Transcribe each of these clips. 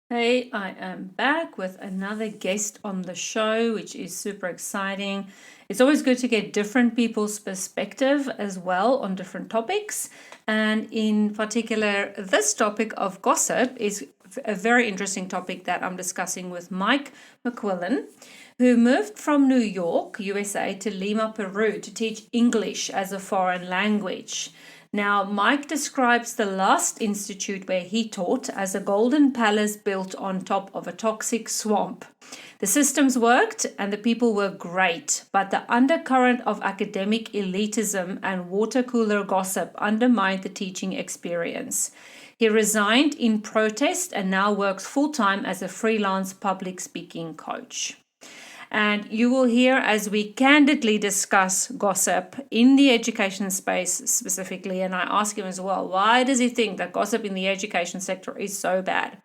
Hey, I am back with another guest on the show, which is super exciting. It's always good to get different people's perspective as well on different topics. And in particular, this topic of gossip is a very interesting topic that I'm discussing with Mike McQuillan, who moved from New York, USA, to Lima, Peru to teach English as a foreign language. Now, Mike describes the last institute where he taught as a golden palace built on top of a toxic swamp. The systems worked and the people were great, but the undercurrent of academic elitism and water cooler gossip undermined the teaching experience. He resigned in protest and now works full time as a freelance public speaking coach. And you will hear as we candidly discuss gossip in the education space specifically. And I ask him as well, why does he think that gossip in the education sector is so bad?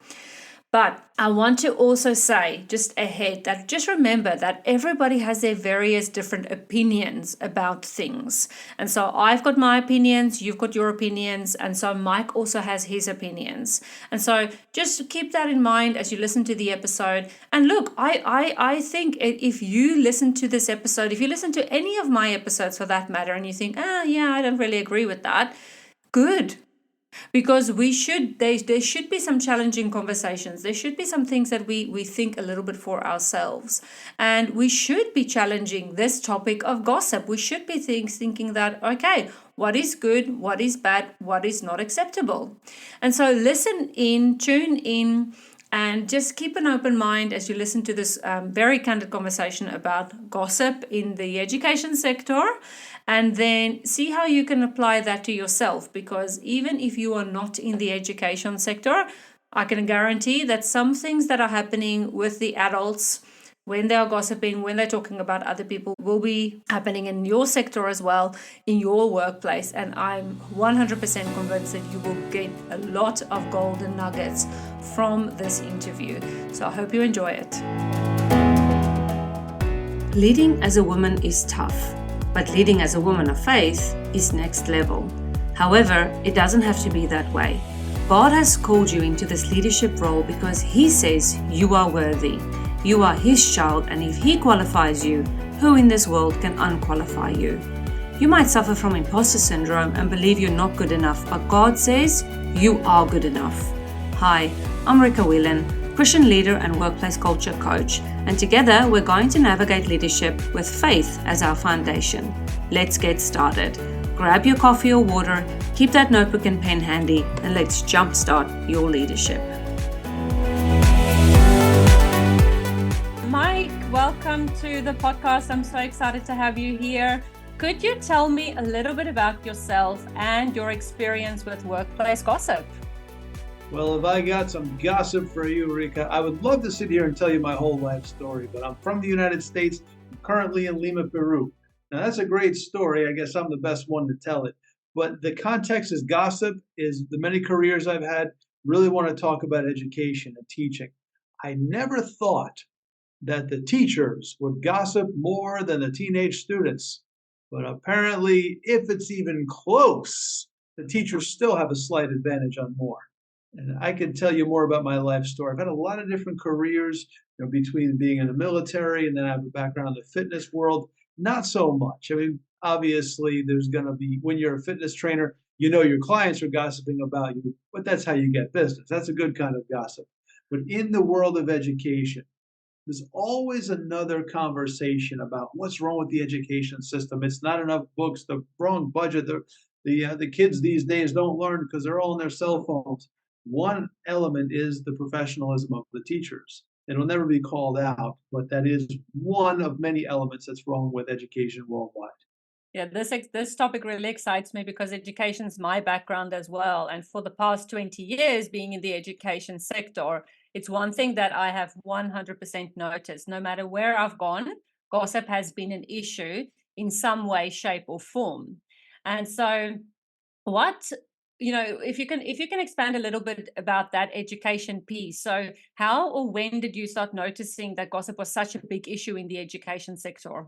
But I want to also say just ahead that just remember that everybody has their various different opinions about things. And so I've got my opinions, you've got your opinions, and so Mike also has his opinions. And so just keep that in mind as you listen to the episode. And look, I think if you listen to this episode, if you listen to any of my episodes for that matter, and you think, yeah, I don't really agree with that, good. Because there should be some challenging conversations. There should be some things that we think a little bit for ourselves, and we should be challenging this topic of gossip. We should be thinking that, okay, what is good, what is bad, what is not acceptable. And so listen in, tune in, and just keep an open mind as you listen to this very candid conversation about gossip in the education sector, and then see how you can apply that to yourself. Because even if you are not in the education sector, I can guarantee that some things that are happening with the adults when they are gossiping, when they're talking about other people, will be happening in your sector as well, in your workplace. And I'm 100% convinced that you will get a lot of golden nuggets from this interview. So I hope you enjoy it. Leading as a woman is tough, but leading as a woman of faith is next level. However, it doesn't have to be that way. God has called you into this leadership role because He says you are worthy. You are His child, and if He qualifies you, who in this world can unqualify you? You might suffer from imposter syndrome and believe you're not good enough, but God says you are good enough. Hi, I'm Rika, Whelan, Christian leader and workplace culture coach, and together we're going to navigate leadership with faith as our foundation. Let's get started. Grab your coffee or water, keep that notebook and pen handy, and let's jumpstart your leadership. Mike, welcome to the podcast. I'm so excited to have you here. Could you tell me a little bit about yourself and your experience with workplace gossip? Well, if I got some gossip for you, Rika, I would love to sit here and tell you my whole life story, but I'm from the United States, I'm currently in Lima, Peru. Now, that's a great story. I guess I'm the best one to tell it. But the context is gossip, is the many careers I've had, really want to talk about education and teaching. I never thought that the teachers would gossip more than the teenage students. But apparently, if it's even close, the teachers still have a slight advantage on more. And I can tell you more about my life story. I've had a lot of different careers, between being in the military and then I have a background in the fitness world. Not so much. I mean, obviously, there's going to be, when you're a fitness trainer, your clients are gossiping about you, but that's how you get business. That's a good kind of gossip. But in the world of education, there's always another conversation about what's wrong with the education system. It's not enough books, the wrong budget. The kids these days don't learn because they're all on their cell phones. One element is the professionalism of the teachers. It'll never be called out, but that is one of many elements that's wrong with education worldwide. Yeah, this topic really excites me because education is my background as well. And for the past 20 years being in the education sector, it's one thing that I have 100% noticed. No matter where I've gone, gossip has been an issue in some way, shape, or form. And so if you can expand a little bit about that education piece. So how or when did you start noticing that gossip was such a big issue in the education sector?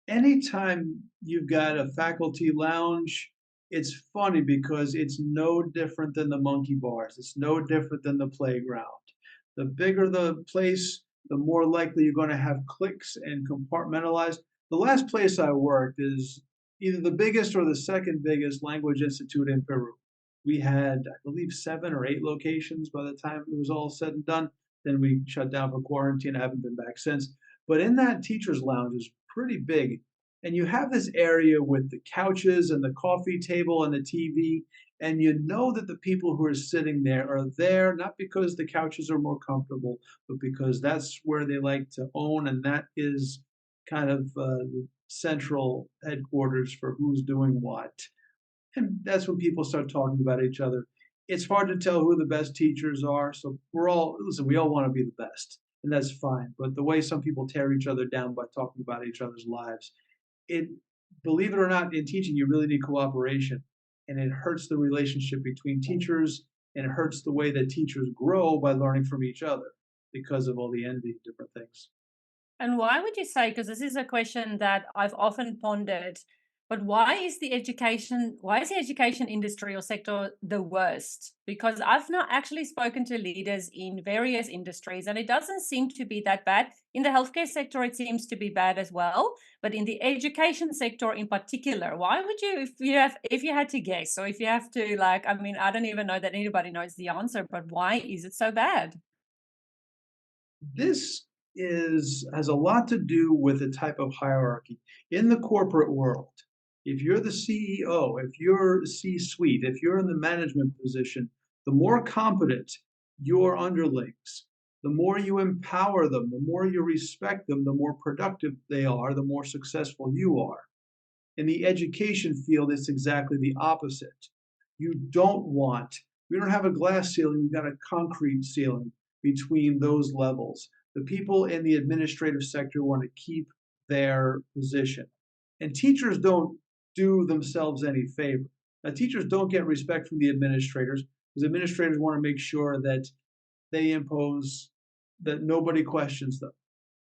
Anytime you've got a faculty lounge It's funny because it's no different than the monkey bars. It's no different than the playground. The bigger the place, the more likely you're going to have cliques and compartmentalized. The last place I worked is either the biggest or the second biggest language institute in Peru. We had, I believe, 7 or 8 locations by the time it was all said and done. Then we shut down for quarantine. I haven't been back since. But in that teacher's lounge is pretty big, and you have this area with the couches and the coffee table and the TV, and you know that the people who are sitting there are there not because the couches are more comfortable, but because that's where they like to own, and that is kind of the central headquarters for who's doing what. And that's when people start talking about each other. It's hard to tell who the best teachers are. So we're all, listen, we all want to be the best, and that's fine. But the way some people tear each other down by talking about each other's lives, it, believe it or not, in teaching, you really need cooperation. And it hurts the relationship between teachers, and it hurts the way that teachers grow by learning from each other because of all the envy and different things. And why would you say, because this is a question that I've often pondered, but why is the education industry or sector the worst? Because I've not actually spoken to leaders in various industries, and it doesn't seem to be that bad. In the healthcare sector, it seems to be bad as well. But in the education sector in particular, why would you, if you had to guess, or if you have to, like, I mean, I don't even know that anybody knows the answer, but why is it so bad? This is has a lot to do with the type of hierarchy in the corporate world. If you're the CEO, if you're C-suite, if you're in the management position, the more competent your underlings, the more you empower them, the more you respect them, the more productive they are, the more successful you are. In the education field, it's exactly the opposite. You don't want, we don't have a glass ceiling, we've got a concrete ceiling between those levels. The people in the administrative sector want to keep their position. And teachers don't do themselves any favor. Now, teachers don't get respect from the administrators because administrators want to make sure that they impose, that nobody questions them.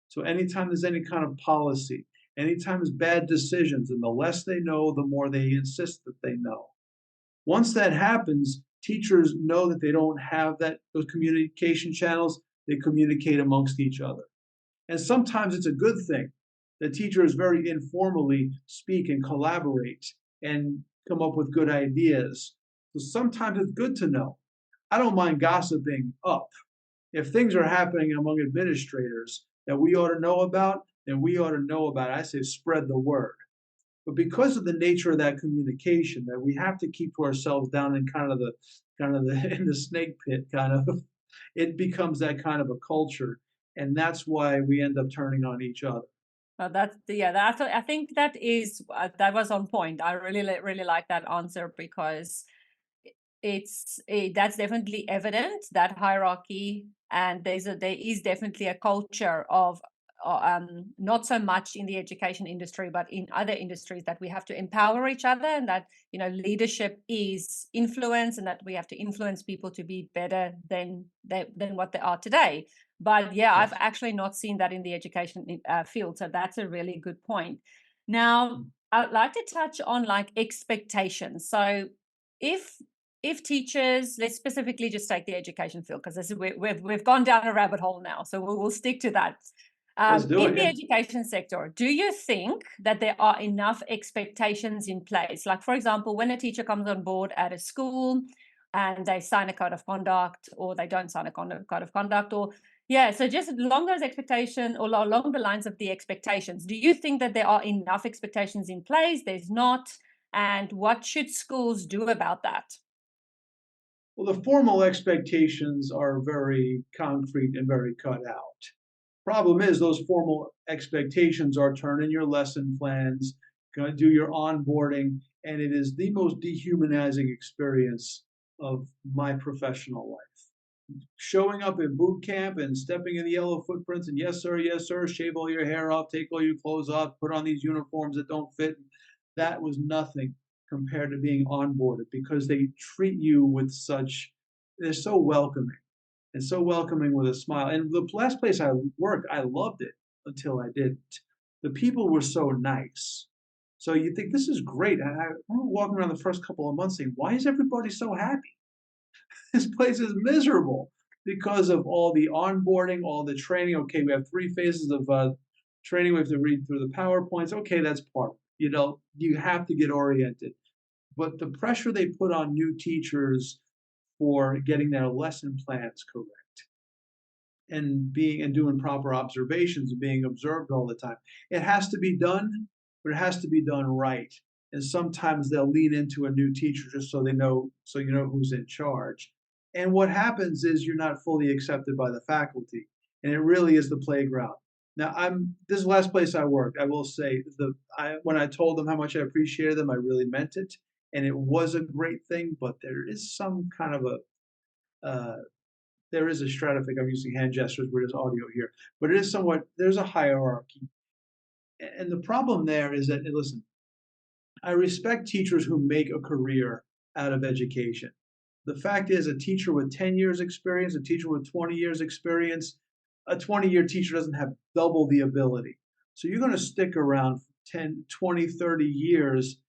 So anytime there's any kind of policy, anytime there's bad decisions, and the less they know, the more they insist that they know. Once that happens, teachers know that they don't have those communication channels. They communicate amongst each other. And sometimes it's a good thing that teachers very informally speak and collaborate and come up with good ideas. So sometimes it's good to know. I don't mind gossiping up. If things are happening among administrators that we ought to know about, then we ought to know about it. I say spread the word. But because of the nature of that communication, that we have to keep to ourselves down in kind of the in the snake pit kind of, it becomes that kind of a culture, and that's why we end up turning on each other. That's yeah. I think that was on point. I really like that answer because that's definitely evident, that hierarchy, and there is definitely a culture of not so much in the education industry but in other industries, that we have to empower each other, and that leadership is influence, and that we have to influence people to be better than what they are today. But yeah, I've Yes. actually not seen that in the education field, so that's a really good point. Now I'd like to touch on like expectations. So if if teachers, let's specifically just take the education field, because we've gone down a rabbit hole now, so we'll stick to that. Let's do In it. the Yeah. education sector, do you think that there are enough expectations in place? Like, for example, when a teacher comes on board at a school and they sign a code of conduct, or they don't sign a code of conduct, or yeah, so just along those expectations, or along the lines of the expectations, do you think that there are enough expectations in place? There's not, and what should schools do about that? Well, the formal expectations are very concrete and very cut out. Problem is, those formal expectations are turn in your lesson plans, do your onboarding, and it is the most dehumanizing experience of my professional life. Showing up at boot camp and stepping in the yellow footprints, and yes, sir, shave all your hair off, take all your clothes off, put on these uniforms that don't fit. That was nothing compared to being onboarded because they treat you with such, they're so welcoming and so welcoming with a smile. And the last place I worked, I loved it until I didn't. The people were so nice. So you think this is great. And I remember walking around the first couple of months saying, why is everybody so happy? This place is miserable because of all the onboarding, all the training. Okay, we have 3 phases of training. We have to read through the PowerPoints. Okay, that's part of it. You have to get oriented. But the pressure they put on new teachers for getting their lesson plans correct and doing proper observations and being observed all the time. It has to be done, but it has to be done right. And sometimes they'll lean into a new teacher just so you know who's in charge. And what happens is you're not fully accepted by the faculty, and it really is the playground. Now, this is the last place I worked. I will say when I told them how much I appreciated them, I really meant it, and it was a great thing. But there is some kind of there is a stratification. I'm using hand gestures where there's audio here, but it is there's a hierarchy. And the problem there is that, listen, I respect teachers who make a career out of education. The fact is, a teacher with 10 years experience, a teacher with 20 years experience, a 20-year teacher doesn't have double the ability. So you're going to stick around for 10, 20, 30 years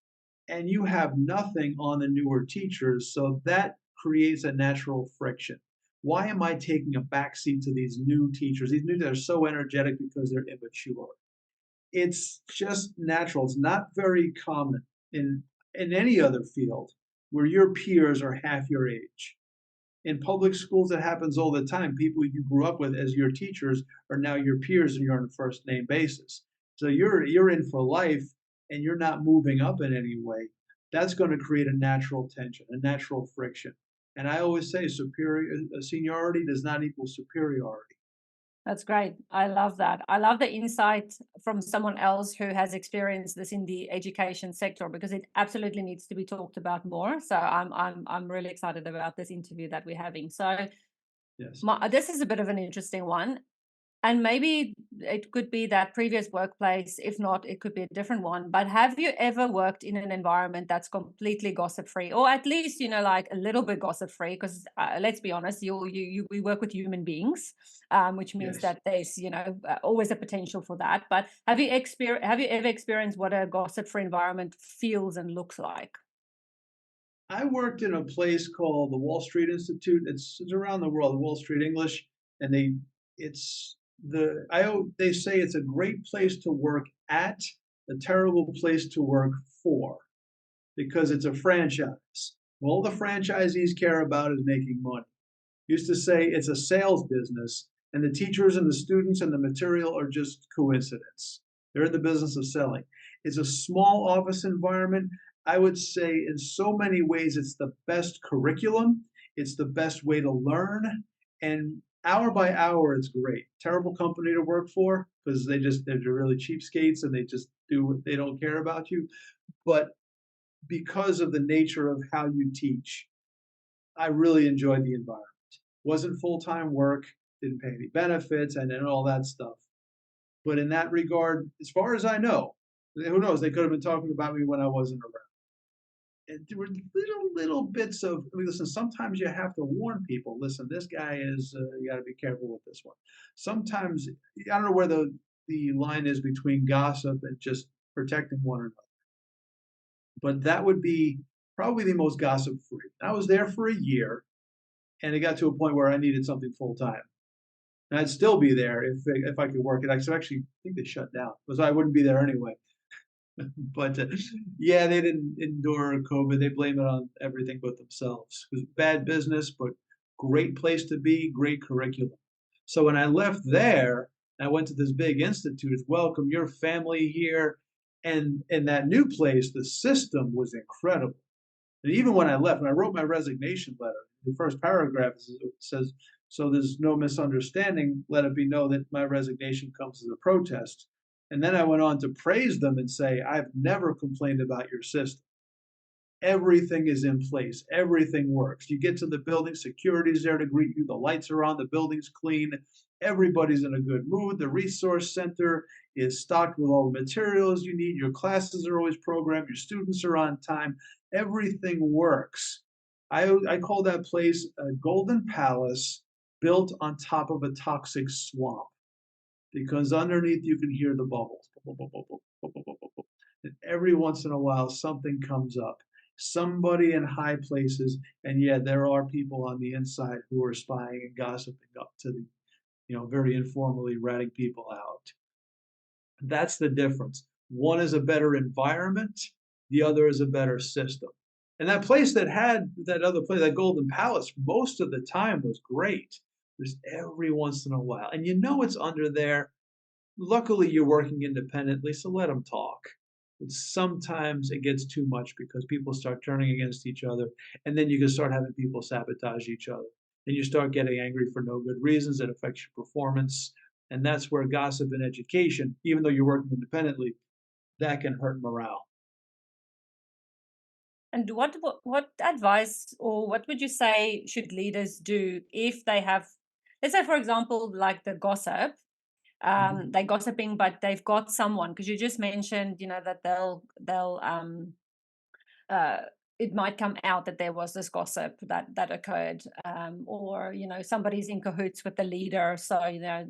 and you have nothing on the newer teachers. So that creates a natural friction. Why am I taking a backseat to these new teachers? These new teachers are so energetic because they're immature. It's just natural. It's not very common in any other field where your peers are half your age. In public schools, it happens all the time. People you grew up with as your teachers are now your peers, and you're on a first name basis. So you're in for life, and you're not moving up in any way. That's going to create a natural tension, a natural friction. And I always say, seniority does not equal superiority. That's great. I love that. I love the insight from someone else who has experienced this in the education sector, because it absolutely needs to be talked about more. So I'm really excited about this interview that we're having. So Yes. this is a bit of an interesting one. And maybe it could be that previous workplace. If not, it could be a different one. But have you ever worked in an environment that's completely gossip free, or at least, like a little bit gossip free? Because let's be honest, we work with human beings, which means Yes. that there's always a potential for that. But have you ever experienced what a gossip free environment feels and looks like? I worked in a place called the Wall Street Institute. It's around the world, Wall Street English, and it's they say it's a great place to work at, a terrible place to work for, because it's a franchise. All the franchisees care about is making money. Used to say it's a sales business, and the teachers and the students and the material are just coincidence. They're in the business of selling. It's a small office environment. I would say in so many ways it's the best curriculum. It's the best way to learn. And hour by hour, it's great. Terrible company to work for because they're really cheapskates and they just do what they don't care about you. But because of the nature of how you teach, I really enjoyed the environment. Wasn't full-time work, didn't pay any benefits, and all that stuff. But in that regard, as far as I know, who knows? They could have been talking about me when I wasn't around. And there were little bits of. I mean, listen. Sometimes you have to warn people. Listen, this guy is. You got to be careful with this one. Sometimes I don't know where the line is between gossip and just protecting one another. But that would be probably the most gossip free. I was there for a year, and it got to a point where I needed something full time. And I'd still be there if I could work it. I actually think they shut down because I wouldn't be there anyway. But yeah, they didn't endure COVID. They blame it on everything but themselves. It was bad business, but great place to be, great curriculum. So when I left there, I went to this big institute. Welcome your family here, and in that new place, the system was incredible. And even when I left, when I wrote my resignation letter, the first paragraph says, "So there's no misunderstanding. Let it be known that my resignation comes as a protest." And then I went on to praise them and say, "I've never complained about your system. Everything is in place. Everything works. You get to the building, security's there to greet you. The lights are on. The building's clean. Everybody's in a good mood. The resource center is stocked with all the materials you need. Your classes are always programmed. Your students are on time. Everything works." I call that place a golden palace built on top of a toxic swamp because underneath you can hear the bubbles. And every once in a while, something comes up. Somebody in high places, and yet there are people on the inside who are spying and gossiping up to the, very informally ratting people out. That's the difference. One is a better environment, the other is a better system. And that place that had that other place, that Golden Palace, most of the time was great. There's every once in a while, and it's under there. Luckily, you're working independently, so let them talk. But sometimes it gets too much because people start turning against each other, and then you can start having people sabotage each other. And you start getting angry for no good reasons. It affects your performance. And that's where gossip and education, even though you're working independently, that can hurt morale. And what advice or what would you say should leaders do if they have, let's say, for example, like the gossip, Mhm. they're gossiping, but they've got someone, because you just mentioned, that they'll uh, it might come out that there was this gossip that occurred, or somebody's in cahoots with the leader, so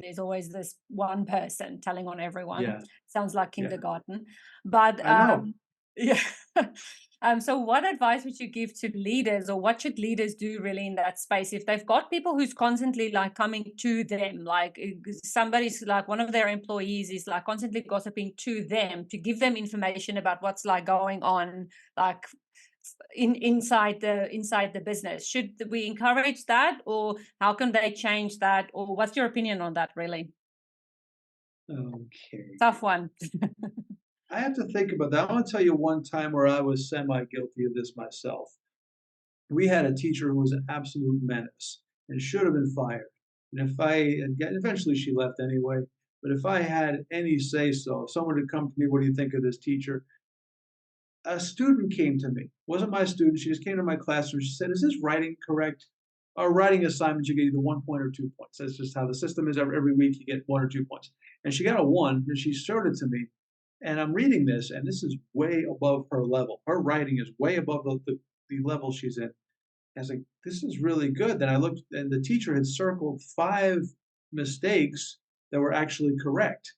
there's always this one person telling on everyone. Yeah, Sounds like yeah, kindergarten, but I know. yeah. So what advice would you give to leaders, or what should leaders do really in that space if they've got people who's constantly like coming to them, like somebody's like one of their employees is like constantly gossiping to them to give them information about what's like going on, like inside the business? Should we encourage that, or how can they change that, or what's your opinion on that? Really Okay. tough one. I have to think about that. I want to tell you one time where I was semi guilty of this myself. We had a teacher who was an absolute menace and should have been fired. And if eventually she left anyway, but if I had any say so, if someone had come to me, what do you think of this teacher? A student came to me, wasn't my student. She just came to my classroom. She said, "Is this writing correct? Our writing assignments, you get either 1 point or 2 points. That's just how the system is. Every week you get 1 or 2 points." And she got a one, and she showed it to me. And I'm reading this, and this is way above her level. Her writing is way above the level she's in. I was like, this is really good. Then I looked, and the teacher had circled 5 mistakes that were actually correct.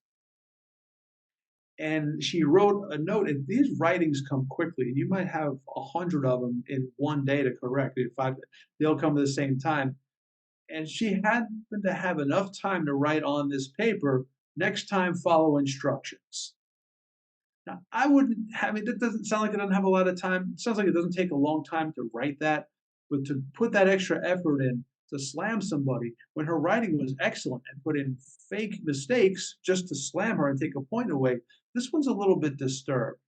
And she wrote a note, and these writings come quickly, and you might have 100 of them in one day to correct. If I, they'll come at the same time. And she happened to have enough time to write on this paper, next time follow instructions. Now, I wouldn't have it. That doesn't sound like it doesn't have a lot of time. It sounds like it doesn't take a long time to write that, but to put that extra effort in to slam somebody when her writing was excellent and put in fake mistakes just to slam her and take a point away, this one's a little bit disturbed.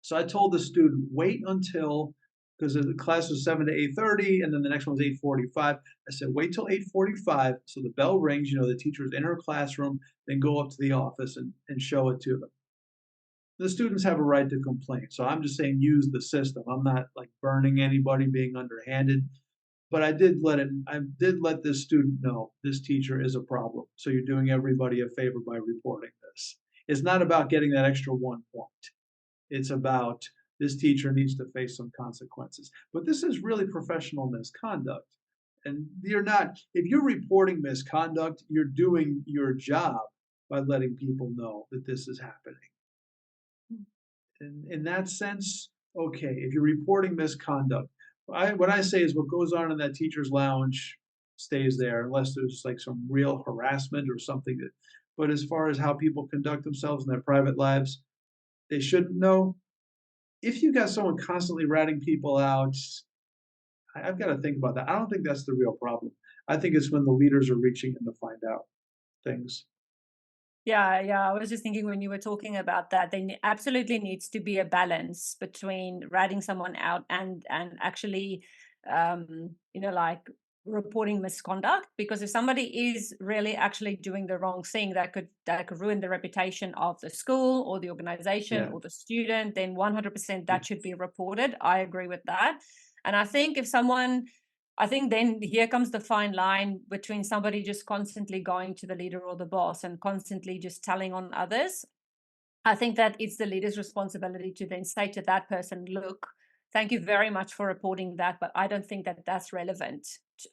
So I told the student, wait until, because the class was 7 to 8:30, and then the next one was 8:45. I said, wait till 8:45, so the bell rings, the teacher's in her classroom, then go up to the office and show it to them. The students have a right to complain. So I'm just saying use the system. I'm not like burning anybody, being underhanded. But I did let this student know this teacher is a problem. So you're doing everybody a favor by reporting this. It's not about getting that extra 1 point. It's about this teacher needs to face some consequences. But this is really professional misconduct. And if you're reporting misconduct, you're doing your job by letting people know that this is happening. In that sense, okay, if you're reporting misconduct, what I say is what goes on in that teacher's lounge stays there unless there's like some real harassment or something that, but as far as how people conduct themselves in their private lives, they shouldn't know. If you got someone constantly ratting people out, I've got to think about that. I don't think that's the real problem. I think it's when the leaders are reaching in to find out things. Yeah. I was just thinking when you were talking about that, absolutely needs to be a balance between ratting someone out and actually, like reporting misconduct. Because if somebody is really actually doing the wrong thing, that could ruin the reputation of the school or the organization Yeah. or the student, then 100% Yeah. that should be reported. I agree with that. And I think then here comes the fine line between somebody just constantly going to the leader or the boss and constantly just telling on others. I think that it's the leader's responsibility to then say to that person, look, thank you very much for reporting that, but I don't think that that's relevant.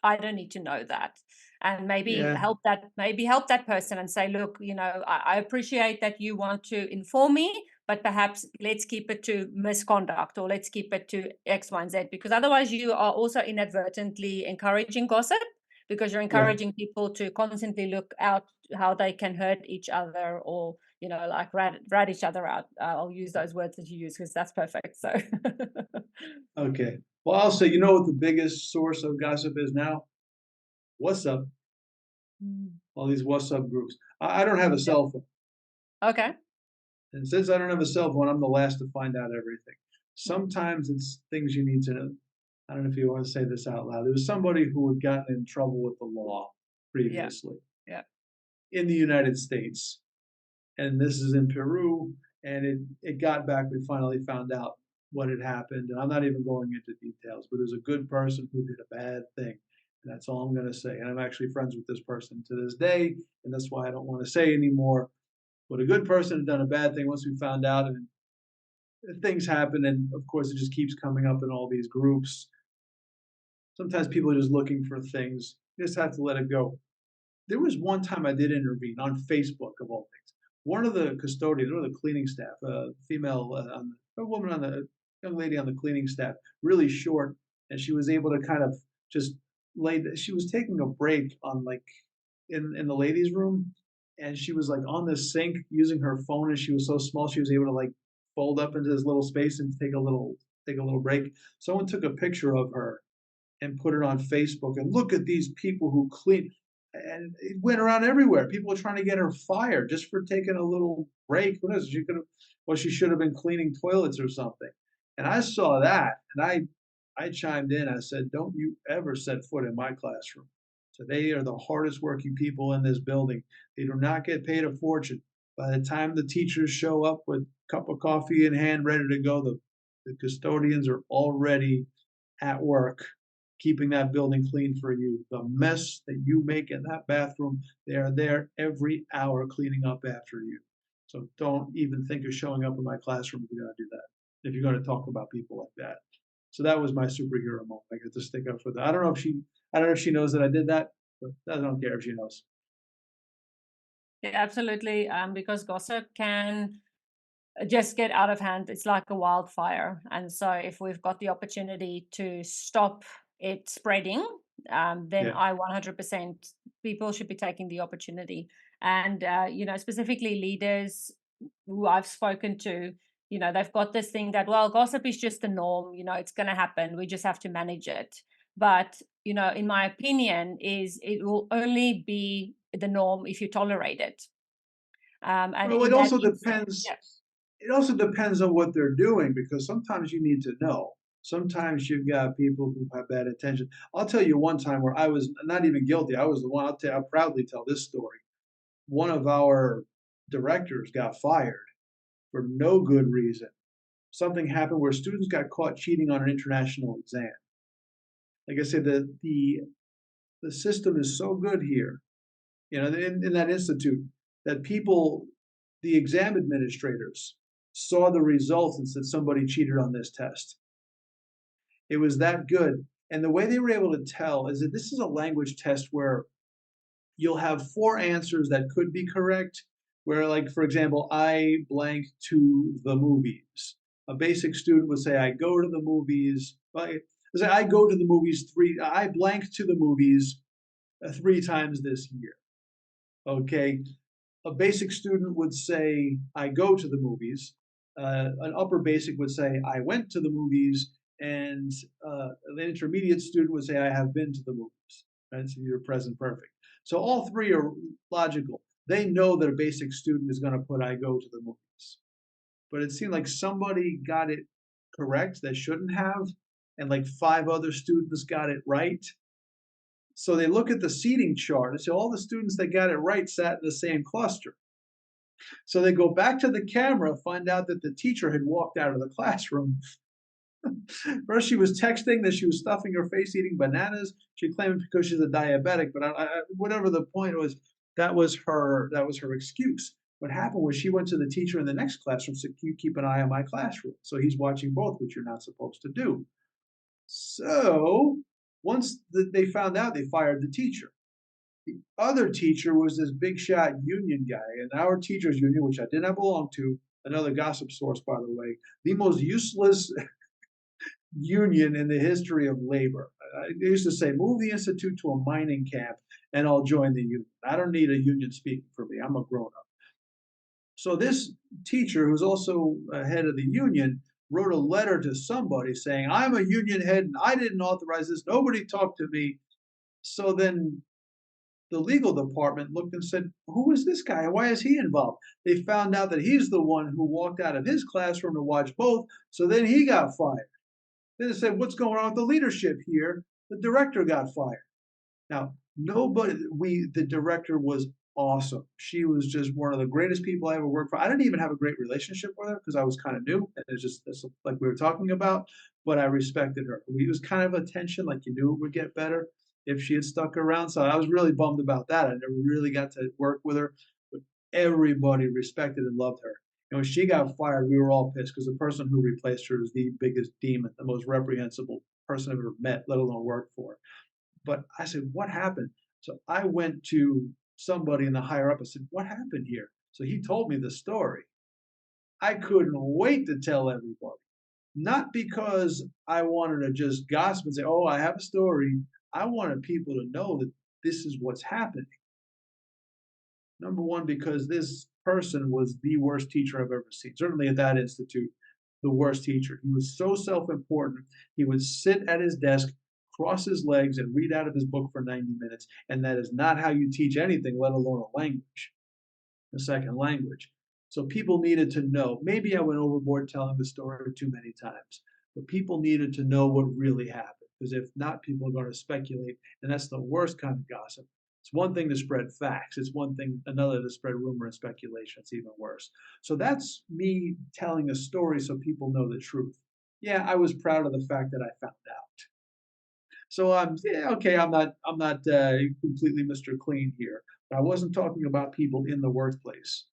I don't need to know that. And maybe Yeah. help that person and say, look, I appreciate that you want to inform me, but perhaps let's keep it to misconduct, or let's keep it to X, Y, and Z, because otherwise you are also inadvertently encouraging gossip, because you're Yeah. encouraging people to constantly look out how they can hurt each other, or like rat each other out. I'll use those words that you use because that's perfect. So Okay. Well, I'll say, you know what the biggest source of gossip is now? What's up? Mm. All these what's up groups. I don't have a Yeah. cell phone. Okay. And since I don't have a cell phone, I'm the last to find out everything. Sometimes it's things you need to know. I don't know if you want to say this out loud. There was somebody who had gotten in trouble with the law Yeah. previously Yeah. in the United States. And this is in Peru. And it got back. We finally found out what had happened. And I'm not even going into details, but it was a good person who did a bad thing. And that's all I'm going to say. And I'm actually friends with this person to this day. And that's why I don't want to say anymore. But a good person had done a bad thing once we found out, and things happen, and of course, it just keeps coming up in all these groups. Sometimes people are just looking for things. You just have to let it go. There was one time I did intervene on Facebook, of all things. One of the custodians, one of the cleaning staff, female, a woman on the young lady on the cleaning staff, really short, and she was able to kind of just lay. She was taking a break on like in the ladies' room, and she was like on the sink using her phone, and she was so small she was able to like fold up into this little space and take a little break. Someone took a picture of her and put it on Facebook, and look at these people who clean. And it went around everywhere. People were trying to get her fired just for taking a little break. Who knows? She could have, well, she should have been cleaning toilets or something. And I saw that, and I chimed in. I said, "Don't you ever set foot in my classroom." So they are the hardest working people in this building. They do not get paid a fortune. By the time the teachers show up with a cup of coffee in hand, ready to go, the custodians are already at work keeping that building clean for you. The mess that you make in that bathroom, they are there every hour cleaning up after you. So don't even think of showing up in my classroom if you're going to do that, if you're going to talk about people like that. So that was my superhero moment. I get to stick up for that. I don't know if she knows that I did that, but I don't care if she knows. Yeah, absolutely. Because gossip can just get out of hand. It's like a wildfire. And so if we've got the opportunity to stop it spreading, then Yeah. I 100% people should be taking the opportunity. And, specifically leaders who I've spoken to, they've got this thing that, well, gossip is just the norm, it's going to happen. We just have to manage it. But, in my opinion, is it will only be the norm if you tolerate it. And Well, in it that also instance, depends. yeah. It also depends on what they're doing, because sometimes you need to know. Sometimes you've got people who have bad intention. I'll tell you one time where I was not even guilty. I was the one. I'll proudly tell this story. One of our directors got fired for no good reason. Something happened where students got caught cheating on an international exam. Like I said, the system is so good here, in that institute, that the exam administrators saw the results and said somebody cheated on this test. It was that good. And the way they were able to tell is that this is a language test where you'll have four answers that could be correct. Where, like, for example, I blank to the movies. A basic student would say, I go to the movies. I go to the movies I blank to the movies 3 times this year. Okay. A basic student would say, I go to the movies. An upper basic would say, I went to the movies. And an intermediate student would say, I have been to the movies. Right? So you're present perfect. So all three are logical. They know that a basic student is going to put, I go to the movies. But it seemed like somebody got it correct that shouldn't have. And like 5 other students got it right. So they look at the seating chart and say all the students that got it right sat in the same cluster. So they go back to the camera, find out that the teacher had walked out of the classroom. First, she was texting that she was stuffing her face eating bananas. She claimed because she's a diabetic, but whatever the point was, that was her excuse. What happened was she went to the teacher in the next classroom and said, "Can you keep an eye on my classroom?" So he's watching both, which you're not supposed to do. So once they found out, they fired the teacher. The other teacher was this big shot union guy, and our teachers union, which I did not belong to, another gossip source, by the way, the most useless union in the history of labor. I used to say, move the institute to a mining camp and I'll join the union. I don't need a union speaking for me. I'm a grown up. So this teacher, who's also head of the union, wrote a letter to somebody saying, I'm a union head and I didn't authorize this. Nobody talked to me. So then the legal department looked and said, who is this guy? Why is he involved? They found out that he's the one who walked out of his classroom to watch both. So then he got fired. Then they said, what's going on with the leadership here? The director got fired. Now, the director was awesome. She was just one of the greatest people I ever worked for. I didn't even have a great relationship with her because I was kind of new. And it's like we were talking about, but I respected her. It was kind of a tension, like you knew it would get better if she had stuck around. So I was really bummed about that. I never really got to work with her, but everybody respected and loved her. And when she got fired, we were all pissed because the person who replaced her was the biggest demon, the most reprehensible person I've ever met, let alone worked for. But I said, what happened? So I went to somebody in the higher up. I said, what happened here? So he told me the story. I couldn't wait to tell everybody. Not because I wanted to just gossip and say, oh, I have a story. I wanted people to know that this is what's happening. Number one, because this person was the worst teacher I've ever seen, certainly at that institute, the worst teacher. He was so self important. He would sit at his desk, cross his legs, and read out of his book for 90 minutes. And that is not how you teach anything, let alone a language, a second language. So people needed to know. Maybe I went overboard telling the story too many times, but people needed to know what really happened. Because if not, people are going to speculate. And that's the worst kind of gossip. It's one thing to spread facts. It's another to spread rumor and speculation. It's even worse. So that's me telling a story so people know the truth. Yeah, I was proud of the fact that I found out. So yeah, okay. I'm not completely Mr. Clean here, but I wasn't talking about people in the workplace.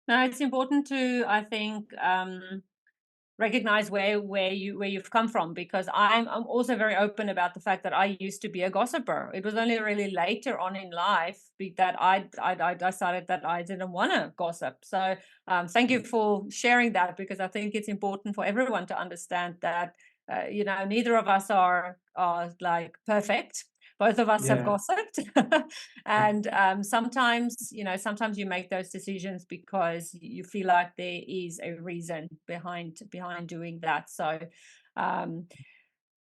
Now, it's important to, I think, recognize where you've come from, because I'm also very open about the fact that I used to be a gossiper. It was only really later on in life that I decided that I didn't want to gossip. So thank you for sharing that, because I think it's important for everyone to understand that neither of us are like perfect. Both of us have Yeah. gossiped. And sometimes you make those decisions because you feel like there is a reason behind doing that. So um,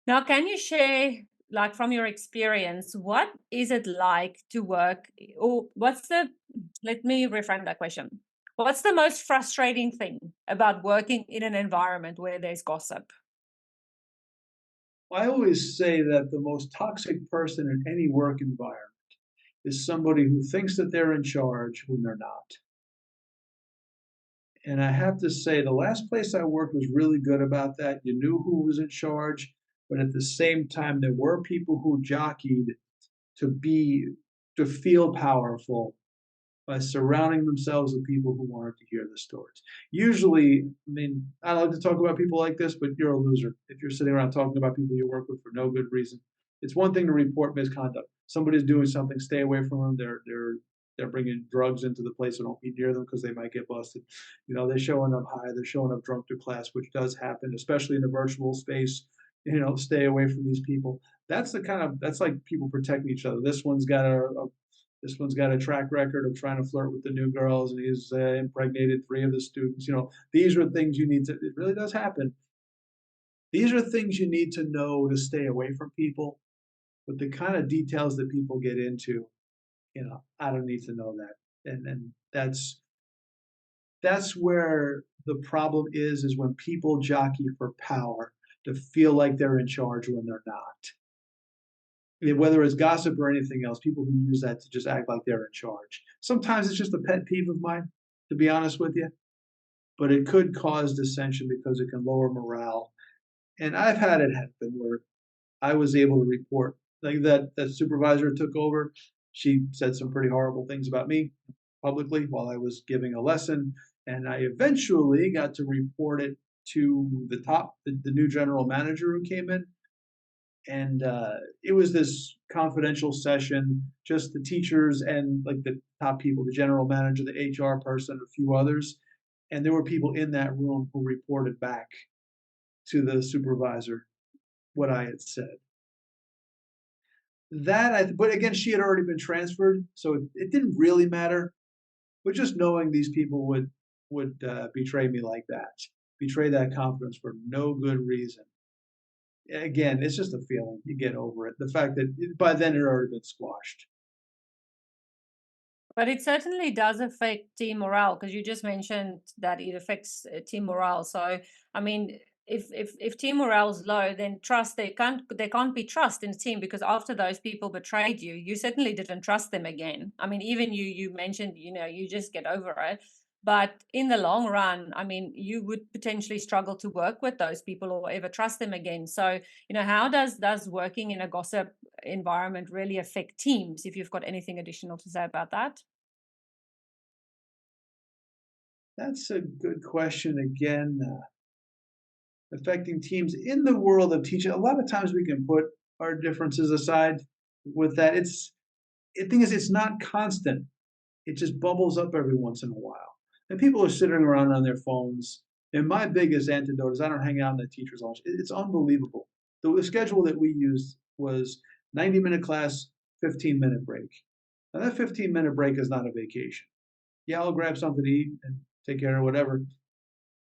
now, can you share, like, from your experience, what is it like to work, or let me reframe that question. What's the most frustrating thing about working in an environment where there's gossip? I always say that the most toxic person in any work environment is somebody who thinks that they're in charge when they're not. And I have to say, the last place I worked was really good about that. You knew who was in charge, but at the same time, there were people who jockeyed to be to feel powerful by surrounding themselves with people who wanted to hear the stories. Usually, I mean, I don't like to talk about people like this, but you're a loser if you're sitting around talking about people you work with for no good reason. It's one thing to report misconduct. Somebody's doing something, stay away from them. They're bringing drugs into the place, so don't be near them because they might get busted. They're showing up high, they're showing up drunk to class, which does happen, especially in the virtual space. Stay away from these people. That's like people protecting each other. This one's got a track record of trying to flirt with the new girls, and he's impregnated 3 of the students. These are things you need to. It really does happen. These are things you need to know to stay away from people. But the kind of details that people get into, I don't need to know that. And that's where the problem is when people jockey for power to feel like they're in charge when they're not. Whether it's gossip or anything else, people who use that to just act like they're in charge. Sometimes it's just a pet peeve of mine, to be honest with you, but it could cause dissension because it can lower morale. And I've had it happen where I was able to report, like that supervisor took over. She said some pretty horrible things about me publicly while I was giving a lesson, and I eventually got to report it to the new general manager who came in. And it was this confidential session, just the teachers and like the top people, the general manager, the HR person, a few others. And there were people in that room who reported back to the supervisor what I had said. But again, she had already been transferred, so it didn't really matter. But just knowing these people would betray me like that, betray that confidence for no good reason. Again, it's just a feeling. You get over it. The fact that by then it had already been squashed. But it certainly does affect team morale, because you just mentioned that it affects team morale. So, I mean, if team morale is low, then trust there can't be trust in the team, because after those people betrayed you, you certainly didn't trust them again. I mean, even you mentioned, you just get over it. But in the long run, I mean, you would potentially struggle to work with those people or ever trust them again. So, how does working in a gossip environment really affect teams? If you've got anything additional to say about that. That's a good question. Again, affecting teams in the world of teaching. A lot of times we can put our differences aside with that. The thing is, it's not constant. It just bubbles up every once in a while. And people are sitting around on their phones. And my biggest antidote is I don't hang out in the teacher's lounge. It's unbelievable. The schedule that we used was 90-minute class, 15-minute break. Now, that 15-minute break is not a vacation. Yeah, I'll grab something to eat and take care of whatever.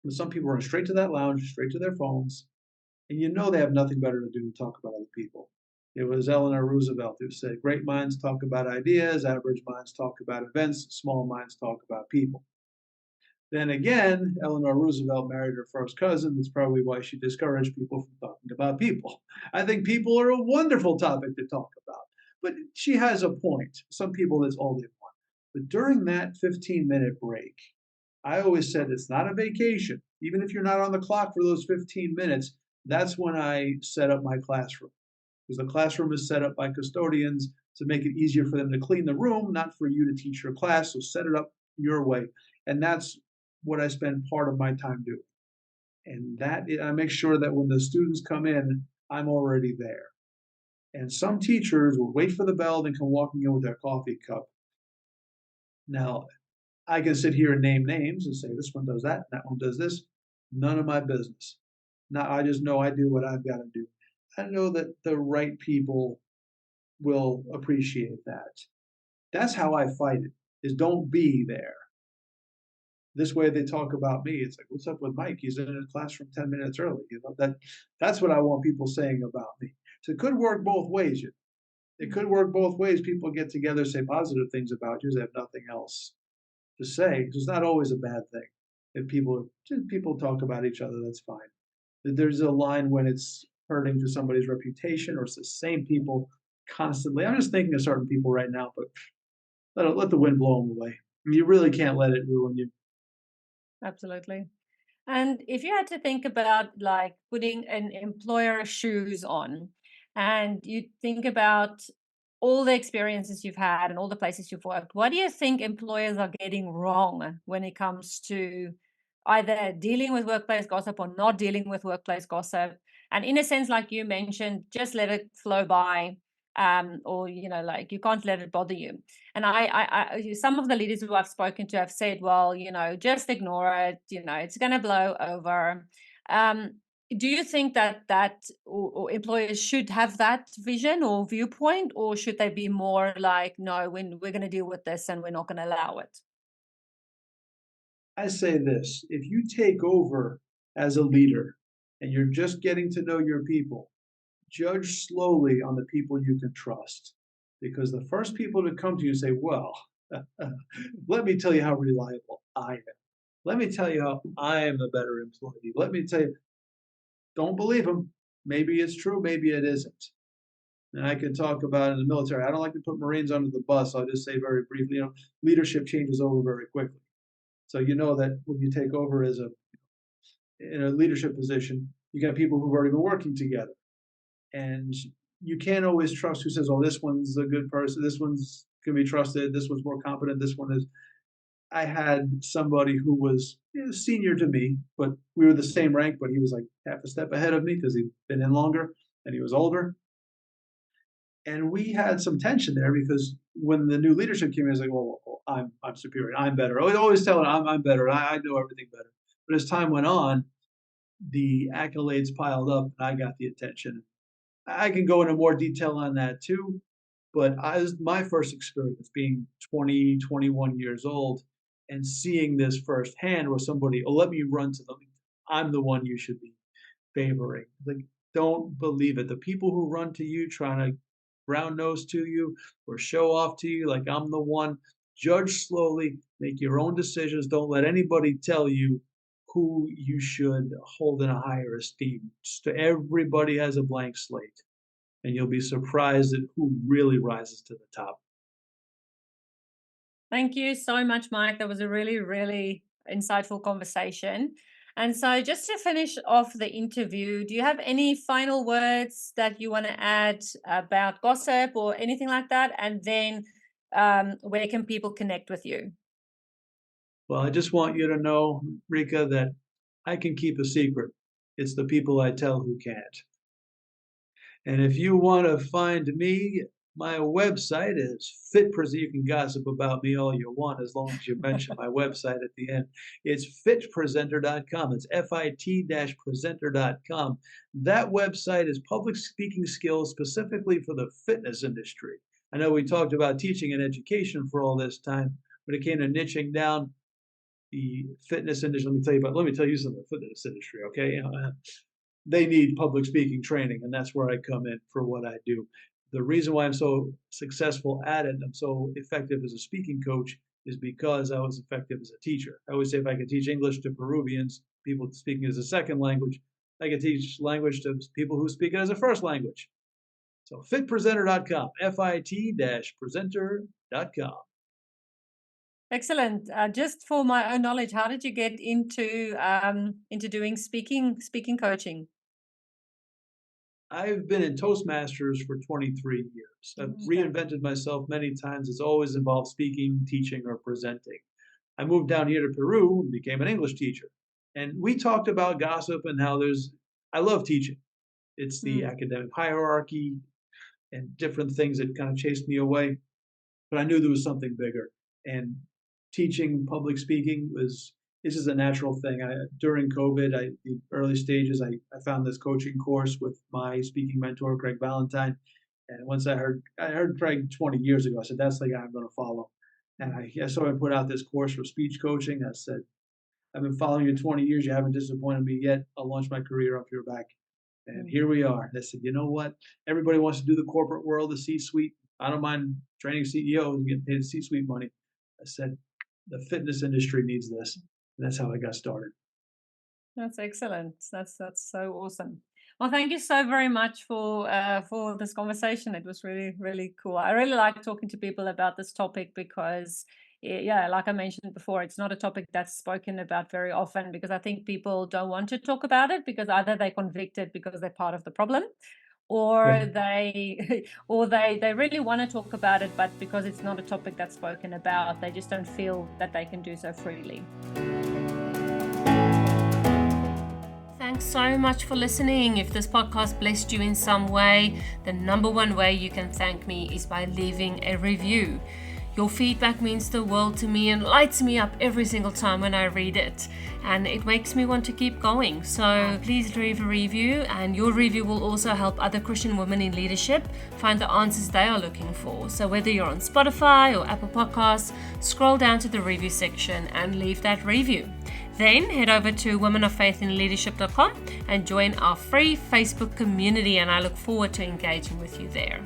But some people run straight to that lounge, straight to their phones, and they have nothing better to do than talk about other people. It was Eleanor Roosevelt who said, "Great minds talk about ideas, average minds talk about events, small minds talk about people." Then again, Eleanor Roosevelt married her first cousin. That's probably why she discouraged people from talking about people. I think people are a wonderful topic to talk about, but she has a point. Some people, that's all they want. But during that 15-minute break, I always said it's not a vacation. Even if you're not on the clock for those 15 minutes, that's when I set up my classroom. Because the classroom is set up by custodians to make it easier for them to clean the room, not for you to teach your class. So set it up your way. And that's what I spend part of my time doing. And I make sure that when the students come in, I'm already there. And some teachers will wait for the bell, then come walking in with their coffee cup. Now, I can sit here and name names and say this one does that one does this. None of my business. Now I just know I do what I've got to do. I know that the right people will appreciate that. That's how I fight it. Is don't be there. This way they talk about me. It's like, what's up with Mike? He's in his classroom 10 minutes early. That's what I want people saying about me. So it could work both ways. It could work both ways. People get together, say positive things about you, they have nothing else to say. It's not always a bad thing. If people talk about each other, that's fine. There's a line when it's hurting to somebody's reputation, or it's the same people constantly. I'm just thinking of certain people right now, but let the wind blow them away. I mean, you really can't let it ruin you. Absolutely. And if you had to think about like putting an employer shoes on, and you think about all the experiences you've had and all the places you've worked, what do you think employers are getting wrong when it comes to either dealing with workplace gossip or not dealing with workplace gossip? And in a sense, like you mentioned, just let it flow by, or like you can't let it bother you. And some of the leaders who I've spoken to have said, well, just ignore it, it's going to blow over. um, do you think or employers should have that vision or viewpoint, or should they be more like, no, when we're going to deal with this and we're not going to allow it? I say this: if you take over as a leader and you're just getting to know your people, judge slowly on the people you can trust. Because the first people to come to you and say, well, let me tell you how reliable I am. Let me tell you how I am the better employee. Let me tell you, don't believe them. Maybe it's true, maybe it isn't. And I can talk about in the military. I don't like to put Marines under the bus. I'll just say very briefly, leadership changes over very quickly. So you know that when you take over in a leadership position, you got people who've already been working together. And you can't always trust who says, "Oh, this one's a good person. This one's can be trusted. This one's more competent. This one is." I had somebody who was senior to me, but we were the same rank, but he was like half a step ahead of me because he'd been in longer and he was older. And we had some tension there because when the new leadership came in, I was like, well, I'm superior. I'm better. I was always telling I'm better. I know everything better. But as time went on, the accolades piled up and I got the attention. I can go into more detail on that too, but I was my first experience being 20, 21 years old and seeing this firsthand where somebody, oh, let me run to them. I'm the one you should be favoring. Like, don't believe it. The people who run to you trying to brown nose to you or show off to you like I'm the one, judge slowly, make your own decisions. Don't let anybody tell you who you should hold in a higher esteem. Just everybody has a blank slate, and you'll be surprised at who really rises to the top. Thank you so much, Mike. That was a really, really insightful conversation. And so, just to finish off the interview, do you have any final words that you want to add about gossip or anything like that? And then, where can people connect with you? Well, I just want you to know, Rika, that I can keep a secret. It's the people I tell who can't. And if you want to find me, my website is FitPresenter. You can gossip about me all you want as long as you mention my website at the end. It's fitpresenter.com. It's fit-presenter.com. That website is public speaking skills specifically for the fitness industry. I know we talked about teaching and education for all this time, but it came to niching down the fitness industry. Let me tell you something. The fitness industry, okay? They need public speaking training, and that's where I come in for what I do. The reason why I'm so successful at it and I'm so effective as a speaking coach is because I was effective as a teacher. I always say if I could teach English to Peruvians, people speaking as a second language, I could teach language to people who speak it as a first language. So fitpresenter.com, fit-presenter.com. Excellent. Just for my own knowledge, how did you get into doing speaking coaching? I've been in Toastmasters for 23 years. I've reinvented myself many times. It's always involved speaking, teaching, or presenting. I moved down here to Peru and became an English teacher. And we talked about gossip and how I love teaching. It's the academic hierarchy and different things that kind of chased me away. But I knew there was something bigger. And teaching public speaking this is a natural thing. During COVID, the early stages, I found this coaching course with my speaking mentor, Greg Valentine. And once I heard Craig 20 years ago, I said, that's the guy I'm going to follow. And so I put out this course for speech coaching. I said, I've been following you 20 years. You haven't disappointed me yet. I'll launch my career off your back. And here we are. I said, you know what? Everybody wants to do the corporate world, the C-suite. I don't mind training CEOs and getting paid C-suite money. I said, the fitness industry needs this. And that's how I got started. That's excellent. That's so awesome. Well, thank you so very much for this conversation. It was really, really cool. I really like talking to people about this topic because, yeah, like I mentioned before, it's not a topic that's spoken about very often because I think people don't want to talk about it because either they're convicted because they're part of the problem, or Yeah. they really want to talk about it, but because it's not a topic that's spoken about, they just don't feel that they can do so freely. Thanks so much for listening. If this podcast blessed you in some way, the number one way you can thank me is by leaving a review. Your feedback means the world to me and lights me up every single time when I read it. And it makes me want to keep going. So please leave a review, and your review will also help other Christian women in leadership find the answers they are looking for. So whether you're on Spotify or Apple Podcasts, scroll down to the review section and leave that review. Then head over to womenoffaithinleadership.com and join our free Facebook community, and I look forward to engaging with you there.